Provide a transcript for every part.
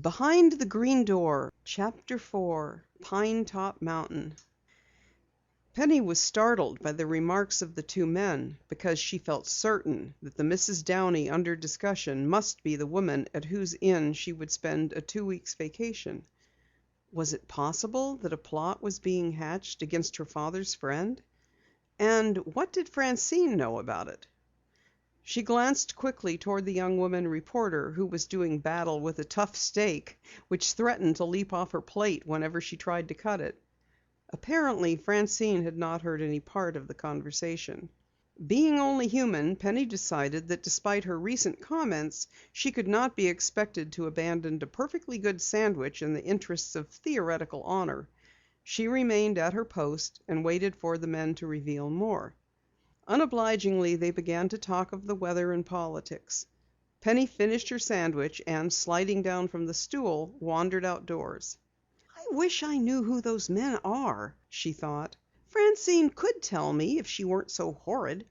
Behind the Green Door, Chapter 4 Pine Top Mountain. Penny was startled by the remarks of the two men because she felt certain that the Mrs. Downey under discussion must be the woman at whose inn she would spend a 2 weeks' vacation. Was it possible that a plot was being hatched against her father's friend? And what did Francine know about it? She glanced quickly toward the young woman reporter who was doing battle with a tough steak which threatened to leap off her plate whenever she tried to cut it. Apparently, Francine had not heard any part of the conversation. Being only human, Penny decided that despite her recent comments, she could not be expected to abandon a perfectly good sandwich in the interests of theoretical honor. She remained at her post and waited for the men to reveal more. Unobligingly, they began to talk of the weather and politics. Penny finished her sandwich and, sliding down from the stool, wandered outdoors. "I wish I knew who those men are," she thought. "Francine could tell me if she weren't so horrid."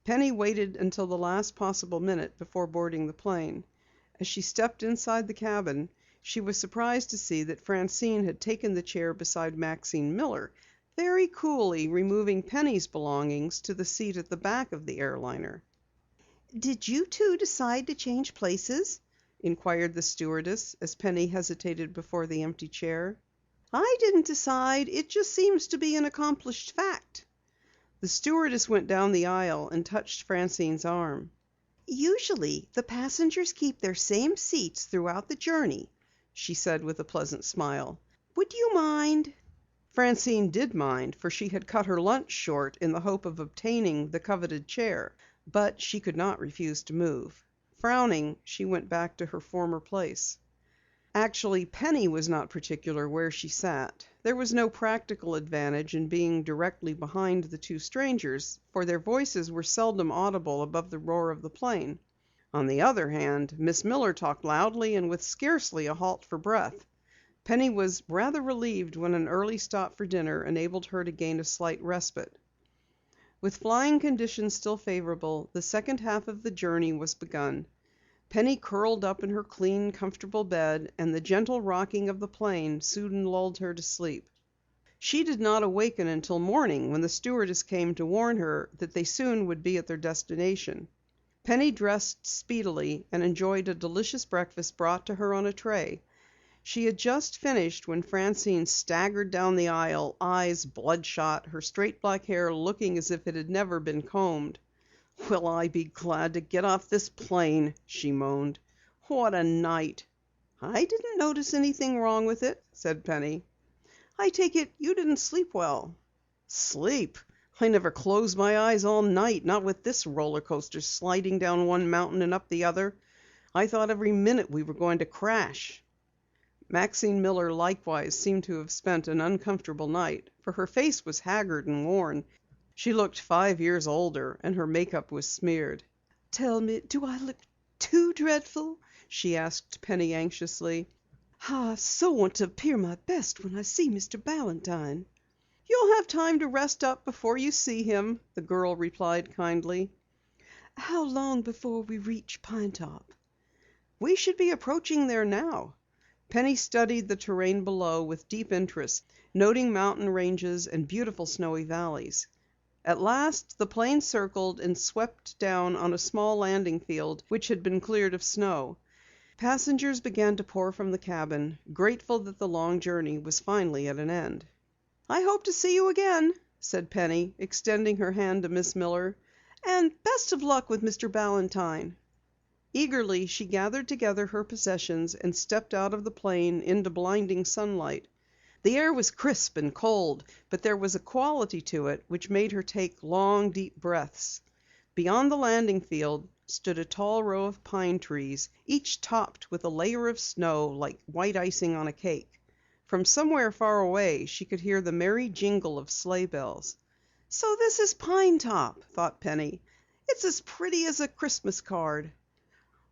Penny waited until the last possible minute before boarding the plane. As she stepped inside the cabin, she was surprised to see that Francine had taken the chair beside Maxine Miller, very coolly removing Penny's belongings to the seat at the back of the airliner. "Did you two decide to change places?" inquired the stewardess as Penny hesitated before the empty chair. "I didn't decide. It just seems to be an accomplished fact." The stewardess went down the aisle and touched Francine's arm. "Usually the passengers keep their same seats throughout the journey," she said with a pleasant smile. "Would you mind?" Francine did mind, for she had cut her lunch short in the hope of obtaining the coveted chair. But she could not refuse to move. Frowning, she went back to her former place. Actually, Penny was not particular where she sat. There was no practical advantage in being directly behind the two strangers, for their voices were seldom audible above the roar of the plane. On the other hand, Miss Miller talked loudly and with scarcely a halt for breath. Penny was rather relieved when an early stop for dinner enabled her to gain a slight respite. With flying conditions still favorable, the second half of the journey was begun. Penny curled up in her clean, comfortable bed, and the gentle rocking of the plane soon lulled her to sleep. She did not awaken until morning when the stewardess came to warn her that they soon would be at their destination. Penny dressed speedily and enjoyed a delicious breakfast brought to her on a tray. She had just finished when Francine staggered down the aisle, eyes bloodshot, her straight black hair looking as if it had never been combed. "Will I be glad to get off this plane," she moaned. "What a night!" "I didn't notice anything wrong with it," said Penny. "I take it you didn't sleep well." "Sleep? I never closed my eyes all night, not with this roller coaster sliding down one mountain and up the other. I thought every minute we were going to crash." Maxine Miller likewise seemed to have spent an uncomfortable night, for her face was haggard and worn. She looked 5 years older and her makeup was smeared. "Tell me, do I look too dreadful?" she asked Penny anxiously. "I so want to appear my best when I see Mr. Balantine." "You'll have time to rest up before you see him," the girl replied kindly. "How long before we reach Pine Top?" "We should be approaching there now." Penny studied the terrain below with deep interest, noting mountain ranges and beautiful snowy valleys. At last the plane circled and swept down on a small landing field which had been cleared of snow. Passengers began to pour from the cabin, grateful that the long journey was finally at an end. "I hope to see you again," said Penny, extending her hand to Miss Miller. "And best of luck with Mr. Balantine." Eagerly she gathered together her possessions and stepped out of the plane into blinding sunlight. The air was crisp and cold, but there was a quality to it which made her take long, deep breaths. Beyond the landing field stood a tall row of pine trees, each topped with a layer of snow like white icing on a cake. From somewhere far away she could hear the merry jingle of sleigh bells. "So this is Pine Top," thought Penny. "It's as pretty as a Christmas card."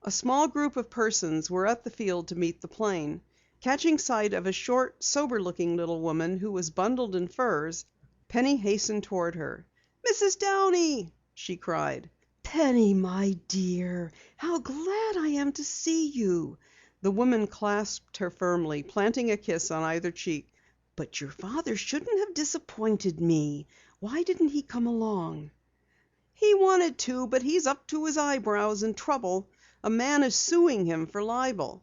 A small group of persons were at the field to meet the plane. Catching sight of a short, sober-looking little woman who was bundled in furs, Penny hastened toward her. "Mrs. Downey!" she cried. "Penny, my dear, how glad I am to see you. The woman clasped her firmly, planting a kiss on either cheek. "But your father shouldn't have disappointed me. Why didn't he come along?" "He wanted to, but he's up to his eyebrows in trouble. A man is suing him for libel."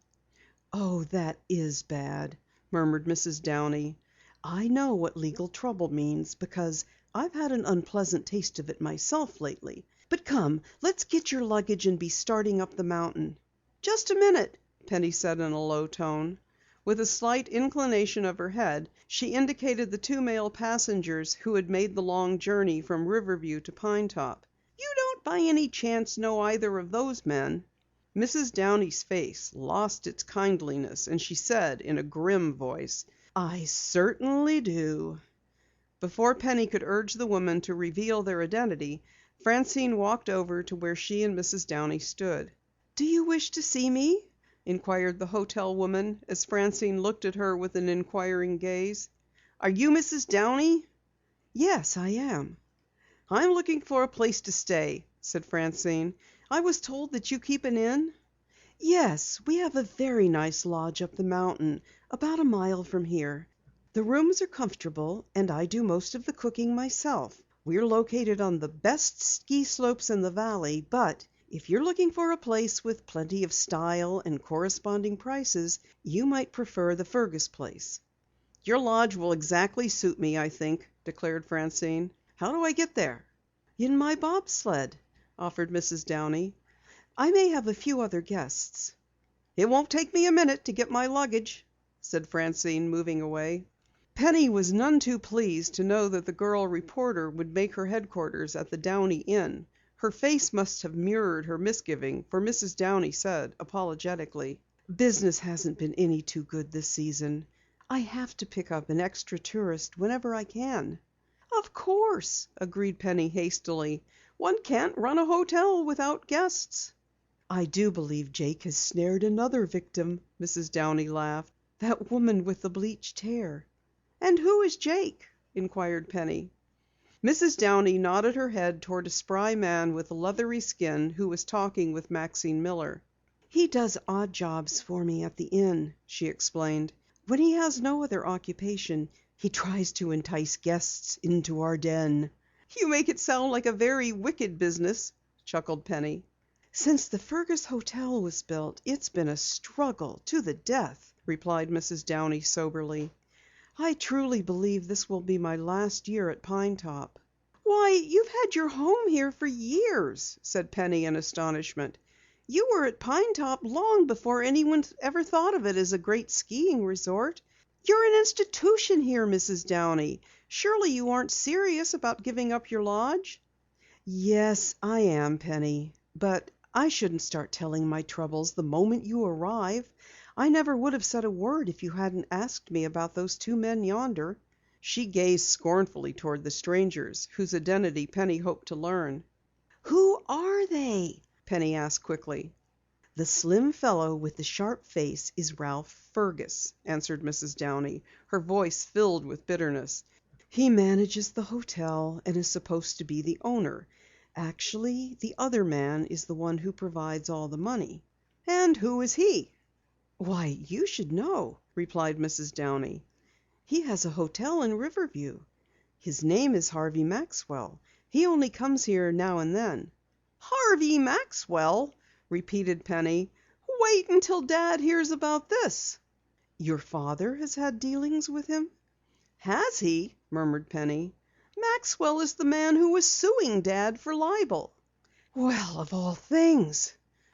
"Oh, that is bad," murmured Mrs. Downey. "I know what legal trouble means because I've had an unpleasant taste of it myself lately. But come, let's get your luggage and be starting up the mountain." "Just a minute," Penny said in a low tone. With a slight inclination of her head, she indicated the two male passengers who had made the long journey from Riverview to Pine Top. "You don't by any chance know either of those men?" Mrs. Downey's face lost its kindliness and she said in a grim voice: "I certainly do." Before Penny could urge the woman to reveal their identity, Francine walked over to where she and Mrs. Downey stood. "Do you wish to see me?" inquired the hotel woman as Francine looked at her with an inquiring gaze. "Are you Mrs. Downey?" "Yes, I am." "I'm looking for a place to stay," said Francine. "I was told that you keep an inn." "Yes, we have a very nice lodge up the mountain, about a mile from here. The rooms are comfortable and I do most of the cooking myself. We're located on the best ski slopes in the valley, but if you're looking for a place with plenty of style and corresponding prices, you might prefer the Fergus place." "Your lodge will exactly suit me, I think," declared Francine. "How do I get there?" "In my bobsled," offered Mrs. Downey. "I may have a few other guests." "It won't take me a minute to get my luggage," said Francine, moving away. Penny was none too pleased to know that the girl reporter would make her headquarters at the Downey Inn. Her face must have mirrored her misgiving, for Mrs. Downey said apologetically: "Business hasn't been any too good this season. I have to pick up an extra tourist whenever I can." "Of course," agreed Penny hastily. "One can't run a hotel without guests." "I do believe Jake has snared another victim," Mrs. Downey laughed. "That woman with the bleached hair." "And who is Jake?" inquired Penny. Mrs. Downey nodded her head toward a spry man with leathery skin who was talking with Maxine Miller. "He does odd jobs for me at the inn," she explained. "When he has no other occupation, he tries to entice guests into our den." "You make it sound like a very wicked business," chuckled Penny. "Since the Fergus hotel was built, it's been a struggle to the death," replied Mrs. Downey soberly. "I truly believe this will be my last year at Pine Top." "Why, you've had your home here for years," said Penny in astonishment. "You were at Pine Top long before anyone ever thought of it as a great skiing resort. You're an institution here, Mrs. Downey. Surely you aren't serious about giving up your lodge?" "Yes, I am, Penny. But I shouldn't start telling my troubles the moment you arrive. I never would have said a word if you hadn't asked me about those two men yonder." She gazed scornfully toward the strangers, whose identity Penny hoped to learn. "Who are they?" Penny asked quickly. "The slim fellow with the sharp face is Ralph Fergus," answered Mrs. Downey, her voice filled with bitterness. "He manages the hotel and is supposed to be the owner. Actually, the other man is the one who provides all the money." "And who is he?" "Why, you should know," replied Mrs. Downey. "He has a hotel in Riverview. His name is Harvey Maxwell. He only comes here now and then." "Harvey Maxwell?" repeated Penny. "Wait until Dad hears about this." "Your father has had dealings with him?" "Has he?" murmured Penny. "Maxwell is the man who was suing Dad for libel." "Well, of all things!"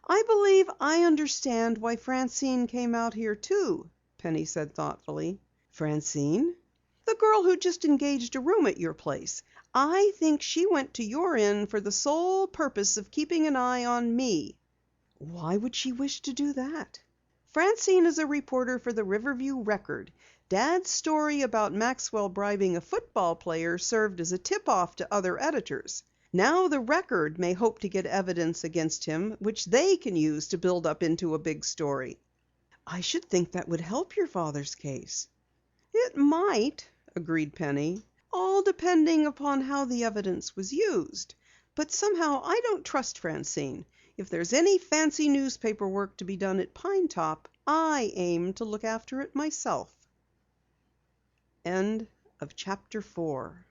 "I believe I understand why Francine came out here too," Penny said thoughtfully. "Francine?" "The girl who just engaged a room at your place. I think she went to your inn for the sole purpose of keeping an eye on me." "Why would she wish to do that?" "Francine is a reporter for the Riverview Record. Dad's story about Maxwell bribing a football player served as a tip-off to other editors. Now the Record may hope to get evidence against him which they can use to build up into a big story." "I should think that would help your father's case." "It might," agreed Penny. "All depending upon how the evidence was used. But somehow I don't trust Francine. If there's any fancy newspaper work to be done at Pine Top, I aim to look after it myself. End of chapter 4.